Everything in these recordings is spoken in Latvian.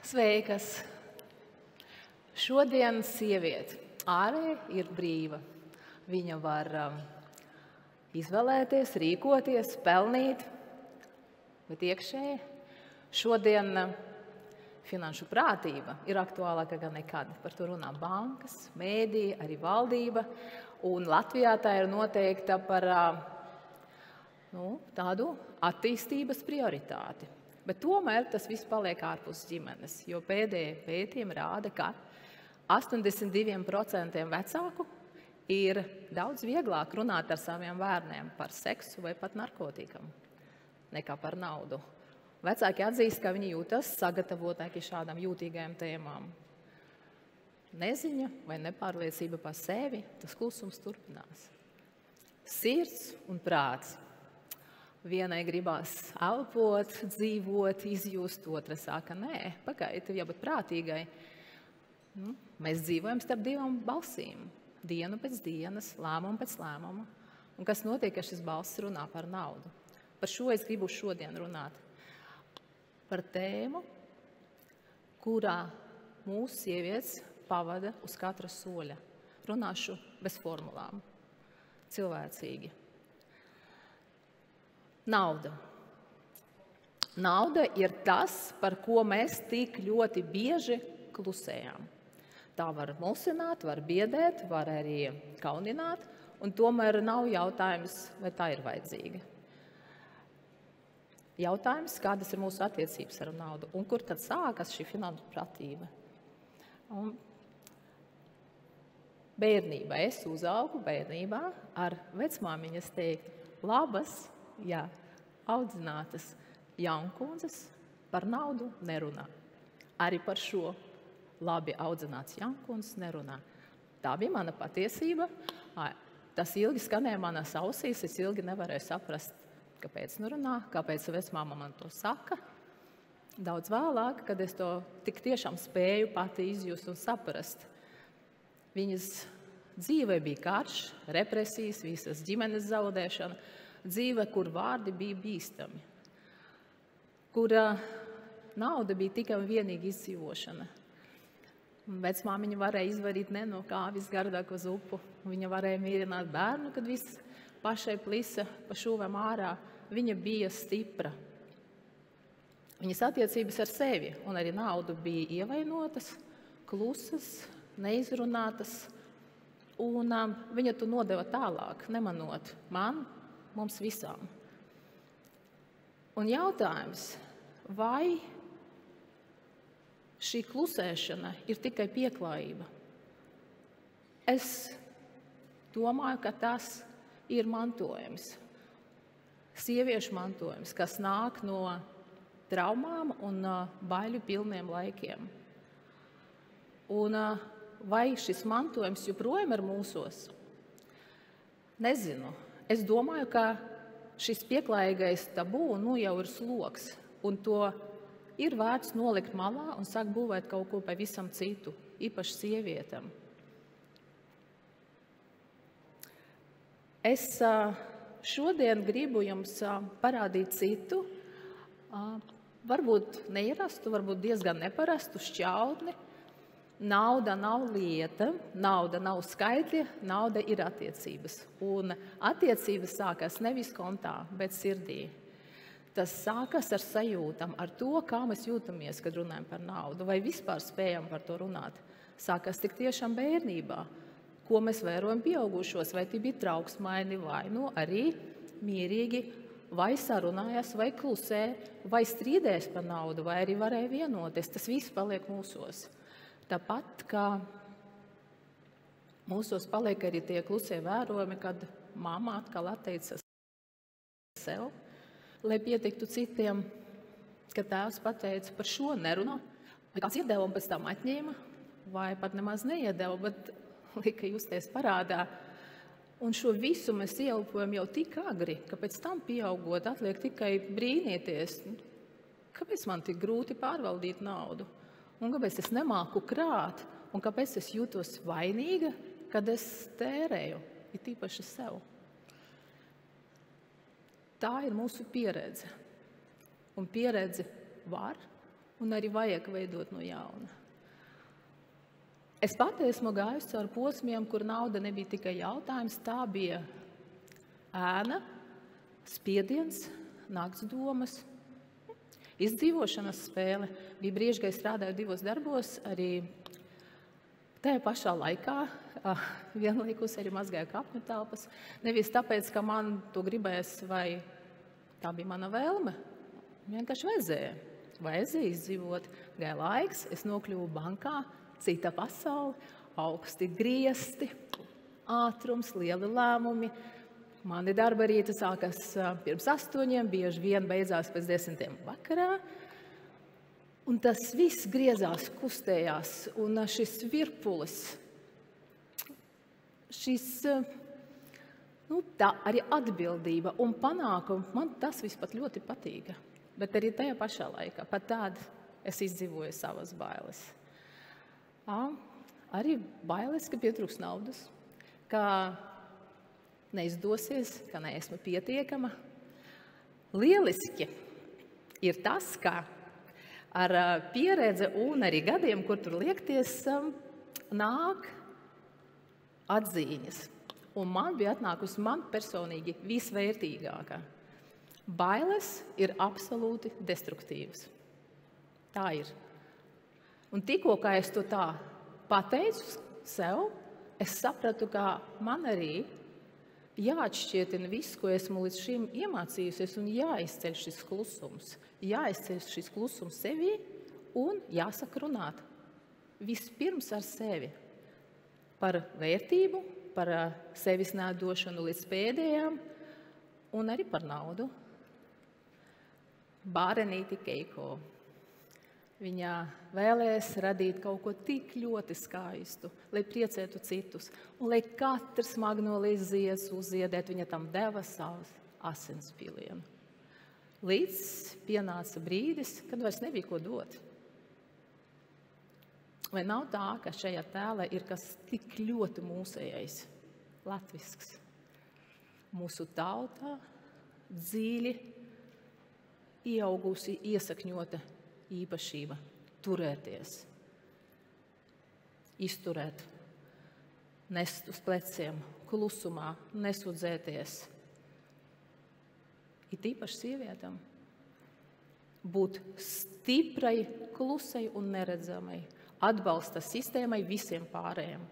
Sveikas! Šodien sieviete ārēji ir brīva. Viņa var izvēlēties, rīkoties, pelnīt, bet iekšēji šodien finanšu prātība ir aktuālāka gan nekad. Par to runā bankas, mēdī, arī valdība. Un Latvijā tā ir noteikta par tādu attīstības prioritāti. Bet tomēr tas viss paliek ārpus ģimenes, jo pēdējie pētījumi rāda, ka 82% vecāku ir daudz vieglāk runāt ar saviem bērniem par seksu vai pat narkotikam nekā par naudu. Vecāki atzīst, ka viņi jūtas sagatavotāki šādām jūtīgajām tēmām. Neziņa vai nepārliecība par sevi, tas klusums turpinās. Sirds un prāts. Vienai gribās elpot, dzīvot, izjust, otra saka, nē, pagaidi, tev jābūt prātīgai. Mēs dzīvojam starp divām balsīm, dienu pēc dienas, lēmumu pēc lēmuma. Un kas notiek, ka šis balss runā par naudu? Par šo es gribu šodien runāt. Par tēmu, kurā mūsu sievietes pavada uz katra soļa. Runāšu bez formulām, cilvēcīgi. Nauda. Nauda ir tas, par ko mēs tik ļoti bieži klusējam. Tā var mulsināt, var biedēt, var arī kaunināt, un tomēr nav jautājums, vai tā ir vajadzīga. Jautājums, kādas ir mūsu attiecības ar naudu, un kur tad sākas šī finanšu pratība. Bērnībā, es uzaugu bērnībā ar vecmāmiņas teikt, labas, audzinātas jaunkundzes par naudu nerunā. Arī par šo labi audzināts jaunkundzes nerunā. Tā bija mana patiesība. Tas ilgi skanēja manas ausīs, es ilgi nevarēju saprast, kāpēc nerunā, kāpēc vecmāma man to saka. Daudz vēlāk, kad es to tik tiešām spēju pati izjust un saprast. Viņas dzīve bija karš, represijas, visas ģimenes zaudēšana. Dzīve, kur vārdi bija bīstami, kur nauda bija tikai un vienīgi izdzīvošana. Vecmāmiņa varēja izvarīt ne no kā visgardāko zupu. Viņa varēja mierināt bērnu, kad viss pašai plisa pa šūvēm ārā. Viņa bija stipra. Viņas attiecības ar sevi un arī naudu bija ievainotas, klusas, neizrunātas. Un viņa to nodeva tālāk, nemanot man, mums visām. Un jautājums, vai šī klusēšana ir tikai pieklājība? Es domāju, ka tas ir mantojums, sieviešu mantojums, kas nāk no traumām un baiļu pilniem laikiem. Un vai šis mantojums joprojām ir mūsos? Nezinu. Es domāju, ka šis pieklājīgais tabū jau ir sloks, un to ir vērts nolikt malā un sākt būvēt kaut ko pavisam citu, īpaši sievietēm. Es šodien gribu jums parādīt citu, varbūt neirastu, varbūt diezgan neparastu šķautni. Nauda nav lieta, nauda nav skaitļi, nauda ir attiecības. Un attiecības sākas nevis kontā, bet sirdī. Tas sākas ar sajūtam, ar to, kā mēs jūtamies, kad runājam par naudu, vai vispār spējam par to runāt. Sākas tik tiešām bērnībā, ko mēs vērojam pieaugušos, vai tie bija trauksmaini, vai arī mierīgi, vai sarunājas, vai klusē, vai strīdēs par naudu, vai arī varēja vienoties. Tas viss paliek mūsos. Tāpat, kā mūsos paliek arī tie klusie vērojumi, kad mamma atkal atteicas sev, lai pietiktu citiem, kad tēvs pateica par šo nerunā, vai kāds iedeva un pēc tam atņēma, vai pat nemaz neiedeva, bet lika justies parādā. Un šo visu mēs ieelpojam jau tik agri, ka pēc tam pieaugot atliek tikai brīnieties, kāpēc man tik grūti pārvaldīt naudu. Un kāpēc es nemāku krāt, un kāpēc es jūtos vainīga, kad es tērēju, ir tīpaši sev. Tā ir mūsu pieredze. Un pieredze var un arī vajag veidot no jauna. Es pati esmu gājusi caur posmiem, kur nauda nebija tikai jautājums, tā bija ēna, spiediens, nakts domas, izdzīvošanas spēle. Bija brīži, kad es strādāju 2 darbos, arī tajā pašā laikā vienlaikus arī mazgāju kapņu telpas. Nevis tāpēc, ka man to gribēs vai tā bija mana vēlme. Vienkārši vajadzēja izdzīvot. Gāja laiks, es nokļuvu bankā, cita pasaule, augsti griesti, ātrums, lieli lēmumi. Mani darba rīta sākas pirms 8, bieži vien beidzās pēc 10 vakarā. Un tas viss griezās, kustējās, un šis virpulis, tā arī atbildība un panākumi, man tas viss pat ļoti patīka. Bet arī tajā pašā laikā, pat tād es izdzīvoju savas bailes. Arī bailes, ka pietrūks naudas, ka neizdosies, ka neesmu pietiekama. Lieliski ir tas, ka ar pieredzi un arī gadiem, kur tur liekties, nāk atziņas. Un man bija atnākusi personīgi visvērtīgākā. Bailes ir absolūti destruktīvas. Tā ir. Un tikko, kā es to tā pateicu sev, es sapratu, ka man arī jāatšķietina viss, ko esmu līdz šim iemācījusies, un jāizceļ šis klusums. Jāizceļ šis klusums sevī un jāsaka runāt. Vispirms ar sevi. Par vērtību, par sevis nedošanu līdz pēdējām un arī par naudu. Bārenīti Keiko. Viņa vēlēs radīt kaut ko tik ļoti skaistu, lai priecētu citus, un lai katrs magnolijas zieds uzziedēt, viņa tam deva savus asinspilienu. Līdz pienāca brīdis, kad vairs nebija ko dot. Vai nav tā, ka šajā tēlā ir kas tik ļoti mūsējais, latvisks? Mūsu tautā dziļi ieaugusi, iesakņota īpašība turēties, izturēt, nest uz pleciem, klusumā, nesudzēties. It īpaši sievietām būt stiprai, klusai un neredzamai, atbalsta sistēmai visiem pārējiem.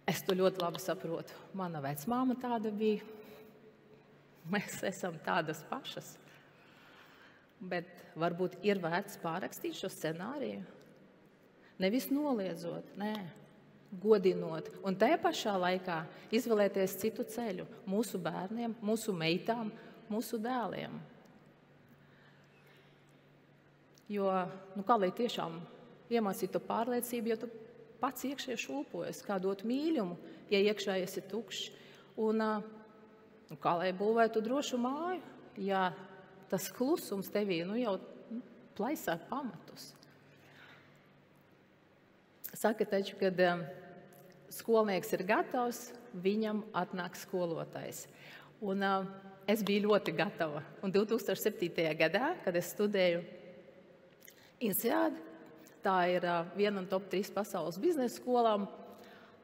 Es to ļoti labi saprotu. Mana vecmāma tāda bija. Mēs esam tādas pašas. Bet varbūt ir vērts pārrakstīt šo scenāriju. Nevis noliedzot, godinot. Un tajā pašā laikā izvēlēties citu ceļu mūsu bērniem, mūsu meitām, mūsu dēliem. Jo, kā lai tiešām iemācītu pārliecību, jo tu pats iekšēji šūpojas, kā dot mīļumu, ja iekšā esi tukšs. Un kā lai būvētu drošu māju, ja tas klusums tevī jau plaisā pamatus. Saka taču, kad skolnieks ir gatavs, viņam atnāk skolotājs. Un es biju ļoti gatava. Un 2007. gadā, kad es studēju INSEAD, tā ir viena no top 3 pasaules biznesa skolām,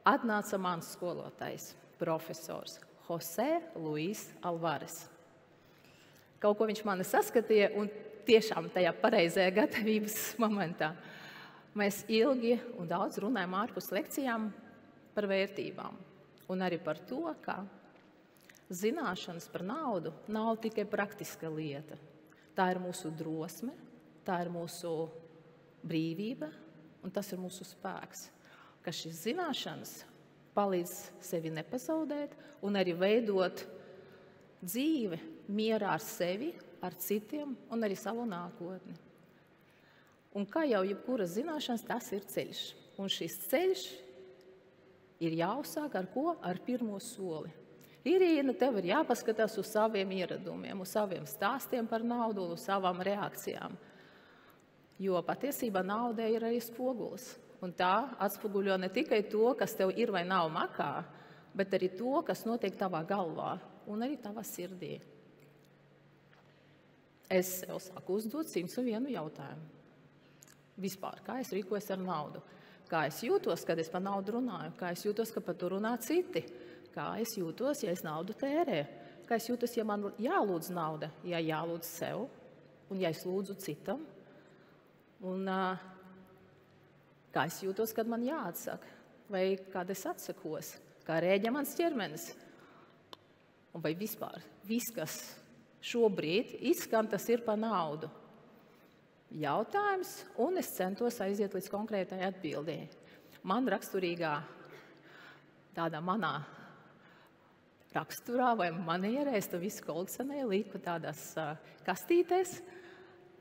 atnāca mans skolotājs, profesors Jose Luis Alvarez. Kaut ko viņš mani saskatīja, un tiešām tajā pareizajā gatavības momentā. Mēs ilgi un daudz runājam ārpus lekcijām par vērtībām. Un arī par to, ka zināšanas par naudu nav tikai praktiska lieta. Tā ir mūsu drosme, tā ir mūsu brīvība, un tas ir mūsu spēks. Ka šīs zināšanas palīdz sevi nepazaudēt un arī veidot dzīve mierā ar sevi, ar citiem un arī savu nākotni. Un kā jau jebkuras zināšanas, tas ir ceļš. Un šis ceļš ir jāuzsāk ar ko? Ar pirmo soli. Irīna, tev ir jāpaskatās uz saviem ieradumiem, uz saviem stāstiem par naudu, uz savām reakcijām. Jo patiesībā naudai ir arī spogulis. Un tā atspoguļo ne tikai to, kas tev ir vai nav makā, bet arī to, kas notiek tavā galvā un arī tavā sirdī. es sev sāku uzdot 101 jautājumu. Vispār, kā es rīkojos ar naudu? Kā es jūtos, kad es par naudu runāju? Kā es jūtos, kad par to runā citi? Kā es jūtos, ja es naudu tērēju? Kā es jūtos, ja man jālūdz nauda, ja jālūdz sev un ja es lūdzu citam? Un kā es jūtos, kad man jāatsaka? Vai kad es atsakos? Kā rēģē mans ķermenis? Un vai vispār viss, kas šobrīd izskan, tas ir par naudu? Jautājums, un es centos aiziet līdz konkrētai atbildēji. Man raksturīgā tādā manā raksturā vai manierē, es to visu kolekcionēju, liku tādās kastītēs,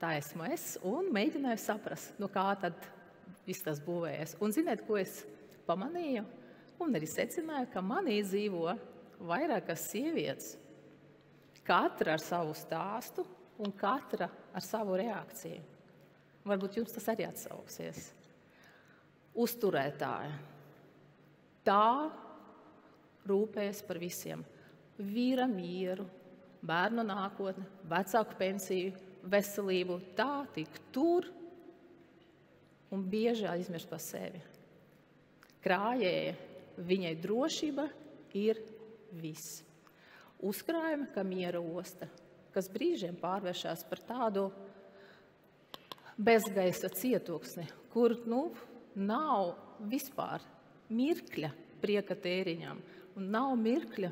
tā esmu es, un mēģināju saprast, no kā tad viss tas būvējas. Un ziniet, ko es pamanīju? Un arī secināju, ka manī dzīvo vairākas sievietes, katra ar savu stāstu un katra ar savu reakciju. Varbūt jums tas arī atsauksies. Uzturētāja. Tā rūpējas par visiem. Vīra mieru, bērnu nākotni, vecāku pensiju, veselību. Tā tik tur un bieži aizmirst par sevi. Krājēja, viņai drošība ir viss. Uzkrājumi, kā miera osta, kas brīžiem pārvēršas par tādu bezgaisa cietoksni, kur nav vispār mirkļa prieka tēriņam un nav mirkļa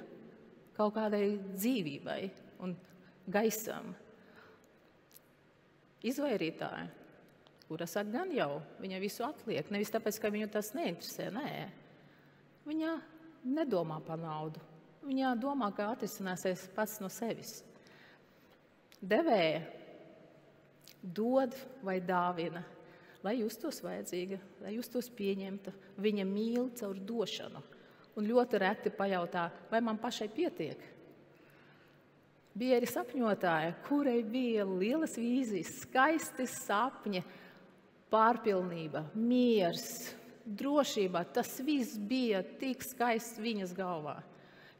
kaut kādai dzīvībai un gaisam. Izvairītāja, kura saka gan jau, viņa visu atliek, nevis tāpēc, ka viņu tas neinteresē, nē. Viņa nedomā par naudu. Viņa domā, ka atrisināsies pats no sevis. Devēja dod vai dāvina, lai justos vajadzīga, lai justos pieņemta. Viņa mīl caur došanu un ļoti reti pajautā, vai man pašai pietiek. Bija arī sapņotāja, kurai bija lielas vīzijas, skaisti sapņi, pārpilnība, miers, drošība. Tas viss bija tik skaists viņas galvā.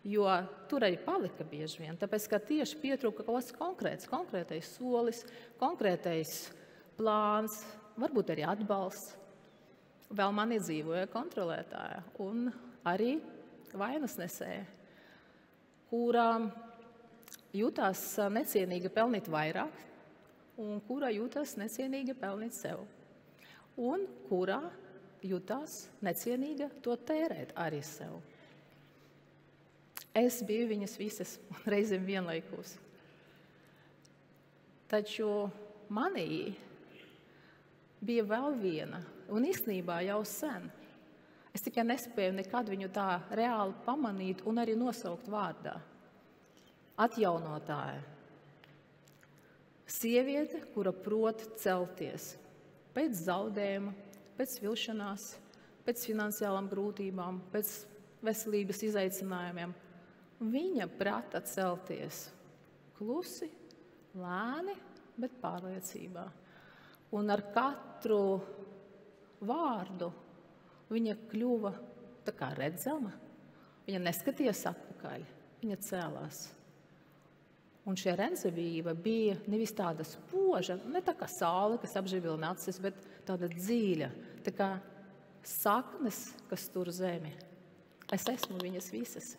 Jo tur arī palika bieži vien, tāpēc, ka tieši pietrūka kaut kas konkrētais solis, konkrētais plāns, varbūt arī atbalsts. Vēl man iedzīvoja kontrolētāja un arī vainas nesēja, kurā jūtās necienīga pelnīt vairāk un kurā jūtās necienīga pelnīt sev. Un kurā jūtās necienīga to tērēt arī sev. Es biju viņas visas reizēm vienlaikus. Taču manī bija vēl viena, un īstenībā jau sen. Es tikai nespēju nekad viņu tā reāli pamanīt un arī nosaukt vārdā. Atjaunotāja. Sieviete, kura prot celties pēc zaudējuma, pēc vilšanās, pēc finansiālām grūtībām, pēc veselības izaicinājumiem. Viņa prata celties klusi, lēni, bet pārliecībā. Un ar katru vārdu viņa kļuva tā kā redzama. Viņa neskatījās atpakaļ, viņa cēlās. Un šī redzamība bija nevis tāda spoža, ne tā kā saule, kas apživina acis, bet tāda dziļa, tā kā saknes, kas tur zemi. Es esmu viņas visas.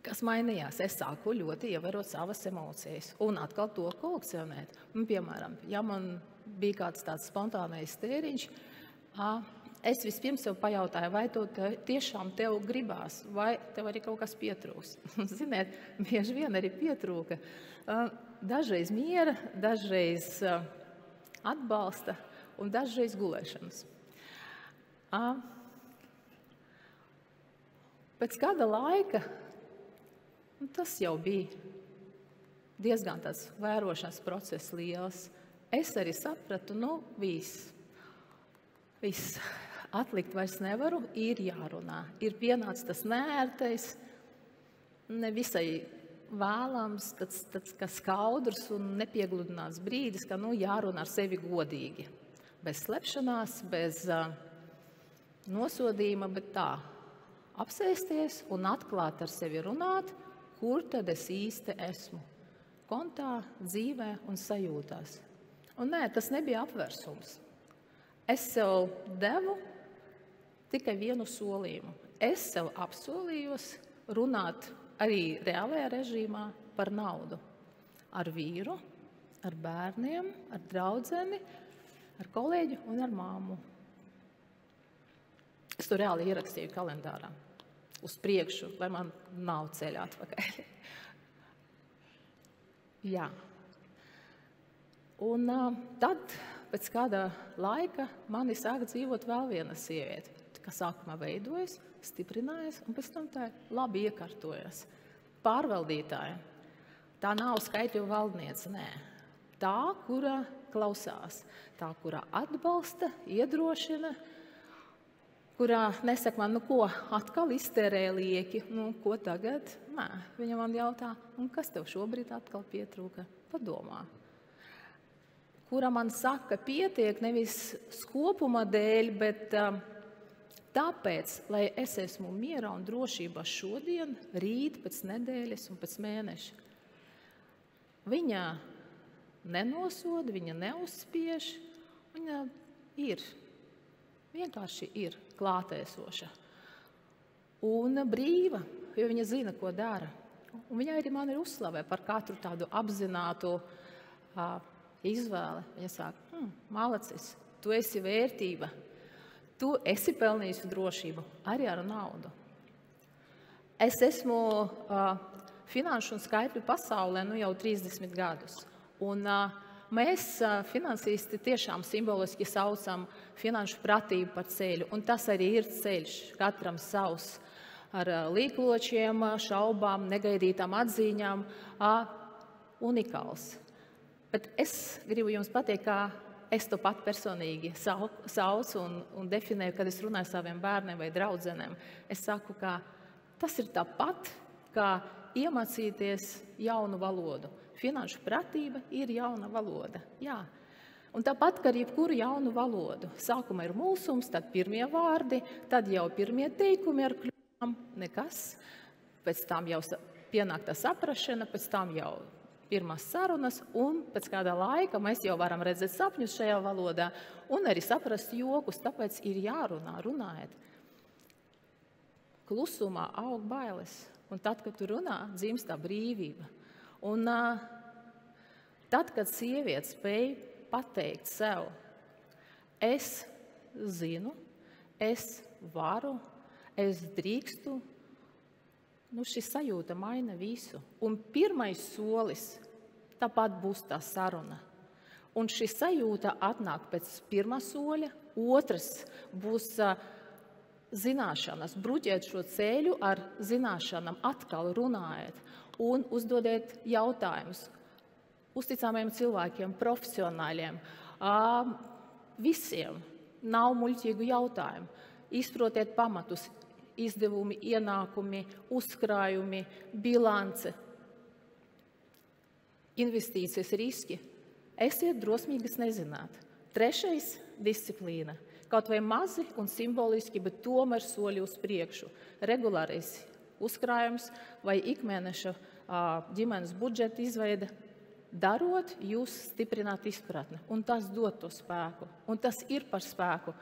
Kas mainījās? Es sāku ļoti ievērot savas emocijas un atkal to kolekcionēt. Un, piemēram, ja man bija kāds tāds spontānais tēriņš, es vispirms sev pajautāju, vai to tiešām tev gribās, vai tev arī kaut kas pietrūks. Ziniet, bieži vien arī pietrūka. Dažreiz miera, dažreiz atbalsta un dažreiz gulēšanas. Pēc kāda laika tas jau bija diezgan tāds vērošanas process liels. Es arī sapratu, viss. Atlikt vairs nevaru, ir jārunā. Ir pienācis tas neērtais, nevisai vēlams, tāds kā skaudrs un nepiegludināts brīdis, ka jārunā ar sevi godīgi. Bez slepšanās, bez nosodījuma, bet tā. Apsēsties un atklāt ar sevi runāt, kur tad es īsti esmu. kontā, dzīvē un sajūtās. Un nē, tas nebija apvērsums. Es sev devu tikai vienu solījumu. Es sev apsolījos runāt arī reālajā režīmā par naudu. Ar vīru, ar bērniem, ar draudzeni, ar kolēģi un ar māmu. Es to reāli ierakstīju kalendārā. Uz priekšu, lai man nav ceļā atpakaļ. Jā. Un tad, pēc kāda laika, mani sāka dzīvot vēl viena sieviete, kas sākumā veidojas, stiprinājās, un pēc tam tā labi iekārtojas. Pārvaldītāja. Tā nav skaitļu valdniece, nē. Tā, kura klausās, tā, kura atbalsta, iedrošina, kurā nesaka man, ko atkal iztērēja lieki, ko tagad? Nē, viņa man jautā, un kas tev šobrīd atkal pietrūka? Padomā. Kura man saka, pietiek nevis skopuma dēļ, bet tāpēc, lai es esmu mierā un drošībā šodien, rīt, pēc nedēļas un pēc mēneša. Viņa nenosoda, viņa neuzspiež, viņa vienkārši ir klātēsoša. Un brīva, jo viņa zina, ko dara. Un viņa arī man ir uzslavē par katru tādu apzinātu izvēli. Viņa saka, malacis, tu esi vērtība, tu esi pelnījusi drošību arī ar naudu. Es esmu finanšu un skaitļu pasaulē jau 30 gadus. Un mēs finansisti tiešām simboliski saucam finanšu pratību par ceļu. Un tas arī ir ceļš, katram savs, ar līkločiem, šaubām, negaidītām atziņām, unikāls. Bet es gribu jums pateikt, kā es to pat personīgi saucu un definēju, kad es runāju saviem bērniem vai draudzenēm. Es saku, ka tas ir tāpat, kā iemācīties jaunu valodu. Finanšu pratība ir jauna valoda. Jā. Un tāpat, kā ar jebkuru jaunu valodu. Sākumā ir mūsums, tad pirmie vārdi, tad jau pirmie teikumi ar kļūdām, nekas. Pēc tam jau pienāk tā saprašana, pēc tam jau pirmās sarunas, un pēc kāda laika mēs jau varam redzēt sapņus šajā valodā un arī saprast jokus, tāpēc ir jārunā, runājiet. Klusumā aug bailes. Un tad, kad tu runā, dzimst tā brīvība. Un tad, kad sieviete spēj pateikt sev, es zinu, es varu, es drīkstu, šī sajūta maina visu. Un pirmais solis, tāpat būs tā saruna. Un šī sajūta atnāk pēc pirmā soļa, otrs būs zināšanas, bruģēt šo ceļu ar zināšanām, atkal runājiet un uzdodiet jautājumus uzticamiem cilvēkiem, profesionāļiem, visiem. Nav muļķīgu jautājumu. Izprotiet pamatus, izdevumi, ienākumi, uzkrājumi, bilance, investīcijas, riski. Esiet drosmīgas nezināt. Trešais – disciplīna. Kaut vai mazi un simboliski, bet tomēr soļi uz priekšu. Regulārais uzkrājums vai ikmēneša ģimenes budžeta izveide. Darot, jūs stiprināt izpratni, un tas dod to spēku. Un tas ir par spēku,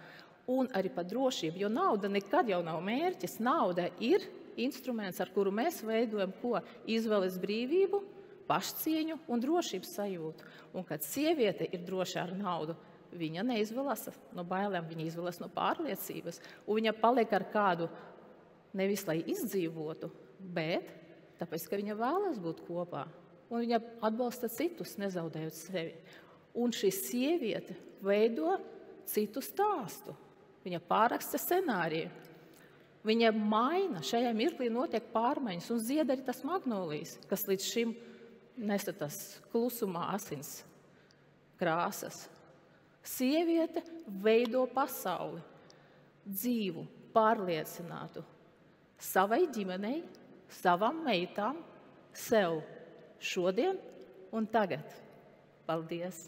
un arī par drošību, jo nauda nekad jau nav mērķis. Nauda ir instruments, ar kuru mēs veidojam ko? Izvēles brīvību, pašcieņu un drošības sajūtu. Un kad sieviete ir droša ar naudu, viņa neizvēlas no bailēm, viņa izvēlas no pārliecības. Un viņa paliek ar kādu nevis, lai izdzīvotu, bet tāpēc, ka viņa vēlas būt kopā. Un viņa atbalsta citus, nezaudējot sevi. Un šī sieviete veido citu stāstu. Viņa pāraksta scenāriju. Viņa maina, šajā mirklī notiek pārmaiņas, un zied arī tas magnolijas, kas līdz šim nesa tas klusumā asins krāsas. Sieviete veido pasauli, dzīvu, pārliecinātu savai ģimenei, savām meitām, sev šodien un tagad. Paldies!